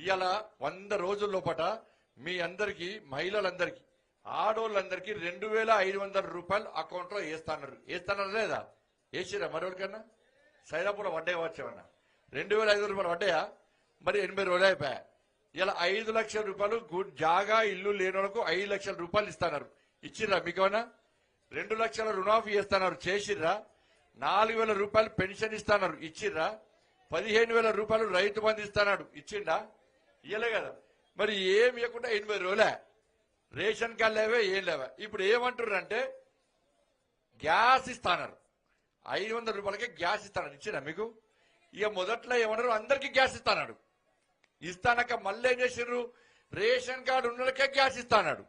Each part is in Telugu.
ఇలా 100 రోజుల లోపట మీ అందరికి మహిళలందరికీ ఆడోళ్ళందరికీ 2500 రూపాయలు అకౌంట్ లో వేస్తాన్నారు లేదా? వేసిరా మరొకరికన్నా? సైదాపూర్ వడ్డే వచ్చామన్నా 2500 రూపాయలు వడ్డాయా? మరి 80 రోజులు అయిపోయా. ఇలా 5 లక్షల రూపాయలు జాగా ఇల్లు లేని వాళ్ళకు 5 లక్షల రూపాయలు ఇస్తున్నారు. ఇచ్చిర్రా మీకేమన్నా? 2 లక్షల రుణాఫీ చేస్తున్నారు, చేసిర్రా? 4000 రూపాయలు పెన్షన్ ఇస్తున్నారు, ఇచ్చిర్రా? 15,000 రూపాయలు రైతు బంధు ఇస్తున్నాడు, ఇచ్చిండా? ఇయ్యలే కదా. మరి ఏం ఇవ్వకుండా 80 రోజులే రేషన్ కార్డు లేవే, ఏం లేవా. ఇప్పుడు ఏమంటారు అంటే గ్యాస్ ఇస్తాన్నారు, 500 రూపాయలకే గ్యాస్ ఇస్తాడు, ఇచ్చినా మీకు? ఇక మొదట్లో ఏమన్నారు, అందరికీ గ్యాస్ ఇస్తాడు. ఇస్తానక మళ్ళీ ఏం చేసిర్రు, రేషన్ కార్డు ఉన్నోళ్ళకే గ్యాస్ ఇస్తాడు.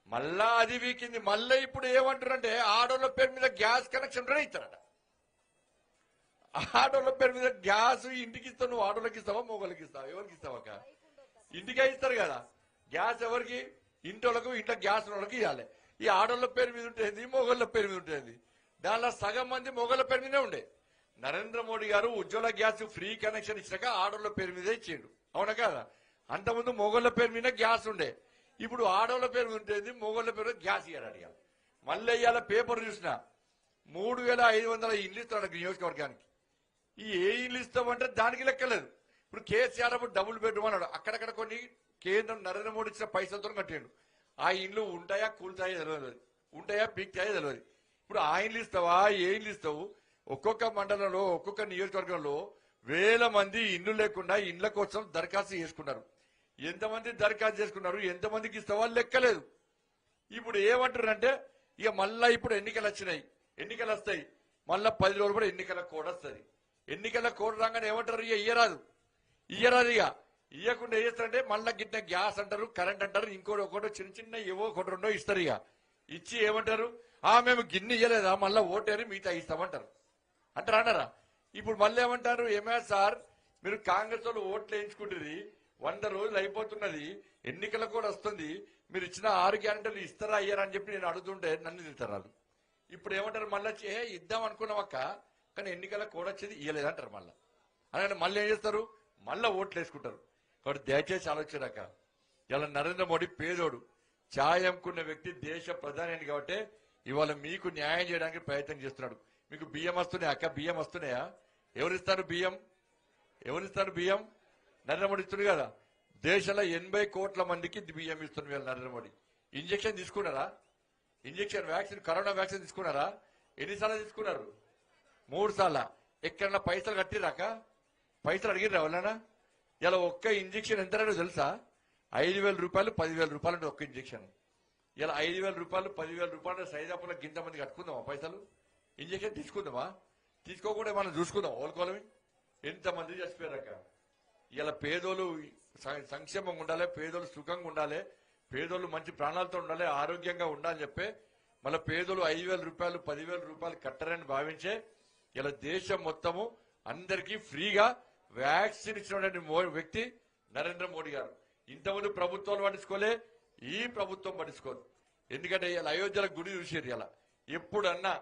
మళ్ళా అది వీకింది. మళ్ళీ ఇప్పుడు ఏమంటారంటే ఆడోళ్ళ పేరు మీద గ్యాస్ కనెక్షన్ కూడా ఇస్తారట. ఆడోళ్ళ పేరు మీద గ్యాస్ ఇంటికి ఇస్తావు. నువ్వు ఆడోళ్ళకి ఇస్తావా, మొగోళ్ళకి ఇస్తావా? ఎవరికి ఇస్తావక్క? ఇంటికే ఇస్తారు కదా గ్యాస్. ఎవరికి? ఇంటోళ్ళకు, ఇంట్లో గ్యాస్ వాళ్ళకి ఇవ్వాలి. ఈ ఆడోళ్ళ పేరు మీద ఉంటుంది, మొగోళ్ళ పేరు మీద ఉంటుంది. దానిలో సగం మంది మొగోళ్ళ పేరు మీదే ఉండే. నరేంద్ర మోడీ గారు ఉజ్వల గ్యాస్ ఫ్రీ కనెక్షన్ ఇచ్చినాక ఆడోళ్ళ పేరు మీదే ఇచ్చిండు, అవునా కదా? అంతకుముందు మొగోళ్ళ పేరు మీద గ్యాస్ ఉండే. ఇప్పుడు ఆడోళ్ళ పేరు మీద ఉంటుంది, మొగోళ్ళ పేరు మీద గ్యాస్ ఇవ్వాలి అడిగారు. మళ్ళీ ఇవాళ పేపర్ చూసిన 3500 ఇల్లు ఇస్తాడు నియోజకవర్గానికి. ఈ ఏ ఇల్లు ఇస్తామంటే దానికి లెక్కలేదు. ఇప్పుడు కేసీఆర్ అప్పుడు డబుల్ బెడ్రూమ్ అన్నాడు, అక్కడక్కడ కొన్ని కేంద్రం నరేంద్ర మోడీ ఇచ్చిన పైసలతో కట్టాడు. ఆ ఇండ్లు ఉంటాయా, కూల్తాయో తెలియదు, ఉంటాయా, పీక్తాయో తెలియదు. ఇప్పుడు ఆ ఇండ్లు ఇస్తావా, ఏ ఇండ్లు ఇస్తావు? ఒక్కొక్క మండలంలో, ఒక్కొక్క నియోజకవర్గంలో 1000 మంది ఇండ్లు లేకుండా ఇండ్ల కోసం దరఖాస్తు చేసుకున్నారు. ఎంతమంది దరఖాస్తు చేసుకున్నారు, ఎంతమందికి ఇస్తావా లెక్కలేదు. ఇప్పుడు ఏమంటారంటే ఇక మళ్ళా ఇప్పుడు ఎన్నికలు వచ్చినాయి, ఎన్నికలు వస్తాయి, మళ్ళా 10 రోజులు కూడా ఎన్నికల కోడ్ వస్తుంది. ఎన్నికల కోడ్ రాగానే ఏమంటారు, ఇక ఇయ్యరాదు. ఇక ఇయ్యకుండా ఏం చేస్తారంటే మళ్ళా గిట్ట గ్యాస్ అంటారు, కరెంట్ అంటారు, ఇంకోటి ఒకటో చిన్న చిన్న ఏవో ఒకటి రెండో ఇస్తారు. ఇక ఇచ్చి ఏమంటారు, మేము గిన్నె ఇయ్యలేదా, మళ్ళా ఓటేరి మిగతా ఇస్తామంటారు. అంటారా అన్నారా? ఇప్పుడు మళ్ళీ ఏమంటారు, సార్ మీరు కాంగ్రెస్ వాళ్ళు ఓట్లు వేయించుకుంటుంది, 100 రోజులు అయిపోతున్నది, ఎన్నికల కూడా వస్తుంది, మీరు ఇచ్చిన 6 గ్యారెంటీలు ఇస్తారా అయ్యారా అని చెప్పి నేను అడుగుతుంటే నన్ను తిడతారు. ఇప్పుడు ఏమంటారు, మళ్ళీ ఇద్దాం అనుకున్నామక్క, కానీ ఎన్నికల కూడా వచ్చేది ఇయ్యలేదంటారు. మళ్ళీ అలాగే మళ్ళీ ఏం చేస్తారు, మళ్ళీ ఓట్లు వేసుకుంటారు. కాబట్టి దయచేసి ఆలోచనక ఇలా నరేంద్ర మోడీ పేదోడు, ఛాయ్ అమ్ముకున్న వ్యక్తి, దేశ ప్రధాని కాబట్టి ఇవాళ మీకు న్యాయం చేయడానికి ప్రయత్నం చేస్తున్నాడు. మీకు బియ్యం వస్తున్నాయా అక్క? బియ్యం వస్తున్నాయా? ఎవరిస్తారు బియ్యం? ఎవరిస్తారు బియ్యం? నరేంద్ర మోడీ ఇస్తుంది కదా. దేశంలో 80 కోట్ల మందికి బియ్యం ఇస్తుంది నరేంద్ర మోడీ. ఇంజక్షన్ తీసుకున్నారా? ఇంజక్షన్ వ్యాక్సిన్, కరోనా వ్యాక్సిన్ తీసుకున్నారా? ఎన్నిసార్లు తీసుకున్నారు? 3 సార్లు. ఎక్కడన్నా పైసలు కట్టిరాక? పైసలు అడిగిరా వాళ్ళనా? ఇలా ఒక్క ఇంజక్షన్ ఎంత తెలుసా? 5,000 రూపాయలు, 10,000 రూపాయలు అంటే ఒక్క ఇంజక్షన్. ఇలా 5,000 రూపాయలు, 10,000 రూపాయలు సైదాపులో గింత మంది కట్టుకుందామా పైసలు? ఇంజక్షన్ తీసుకుందామా? తీసుకోకుండా మనం చూసుకుందాం ఓలుకోలమి. ఎంతమంది చచ్చిపోయారక. ఇలా పేదోళ్ళు సంక్షేమంగా ఉండాలి, పేదోళ్ళు సుఖంగా ఉండాలి, పేదోళ్ళు మంచి ప్రాణాలతో ఉండాలి, ఆరోగ్యంగా ఉండాలని చెప్పి మళ్ళీ పేదోళ్ళు 5,000 రూపాయలు, 10,000 రూపాయలు కట్టారని భావించే ఇలా దేశం మొత్తము అందరికీ ఫ్రీగా వ్యాక్సిన్ ఇచ్చినటువంటి వ్యక్తి నరేంద్ర మోడీ గారు. ఇంతకుముందు ప్రభుత్వాలు పట్టించుకోలే, ఈ ప్రభుత్వం పట్టించుకోదు. ఎందుకంటే ఇలా అయోధ్యలో గుడి చూసారు. ఇలా ఎప్పుడన్నా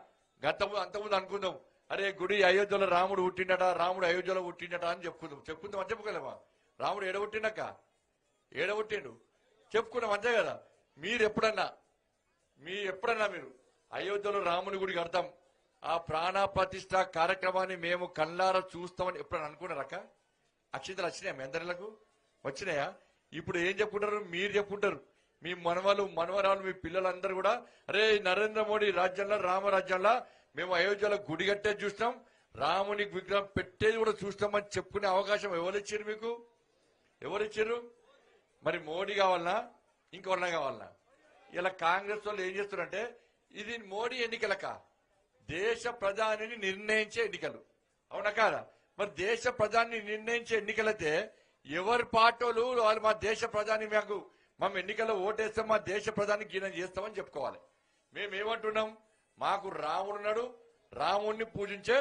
అంతకుముందు అనుకుందాం, అరే గుడి అయోధ్యలో రాముడు పుట్టిండట, రాముడు అయోధ్యలో పుట్టిండట అని చెప్పుకుందాం అని చెప్పుకోలేమా? రాముడు ఏడబుట్టిండక? ఏడబుట్టిండు చెప్పుకున్నాం, అంతే కదా. మీరు ఎప్పుడన్నా మీరు అయోధ్యలో రాముని గుడి కడతాం, ఆ ప్రాణ ప్రతిష్ఠ కార్యక్రమాన్ని మేము కళ్ళారా చూస్తామని ఎప్పుడన్నా అనుకున్నారక్క? అక్షింతలు వచ్చినాయా మీ అందరిలకు? వచ్చినాయా? ఇప్పుడు ఏం చెప్పుకుంటారు, మీరు చెప్పుకుంటారు, మీ మనవరాలు మీ పిల్లలందరూ కూడా అరే నరేంద్ర మోడీ రాజ్యంలో, రామరాజ్యంలో మేము అయోధ్యలో గుడి కట్టేది చూస్తాం, రాముని విగ్రహం పెట్టేది కూడా చూస్తామని చెప్పుకునే అవకాశం ఎవరిచ్చారు మీకు? ఎవరిచ్చారు? మరి మోడీ కావాలన్నా ఇంకెవరన్నా కావాలన్నా? ఇలా కాంగ్రెస్ వాళ్ళు ఏం చేస్తారంటే ఇది మోడీ ఎన్నికలక, దేశ ప్రధానిని నిర్ణయించే ఎన్నికలు, అవునా కాదా? మరి దేశ ప్రధాని నిర్ణయించే ఎన్నికలైతే ఎవరి పార్టీలు వాళ్ళు మా దేశ ప్రధాని మేము ఎన్నికల్లో ఓటేస్తాం, మా దేశ ప్రధాని గీనం చేస్తామని చెప్పుకోవాలి. మేమేమంటున్నాం, మాకు రాముడున్నాడు, రాముడిని పూజించే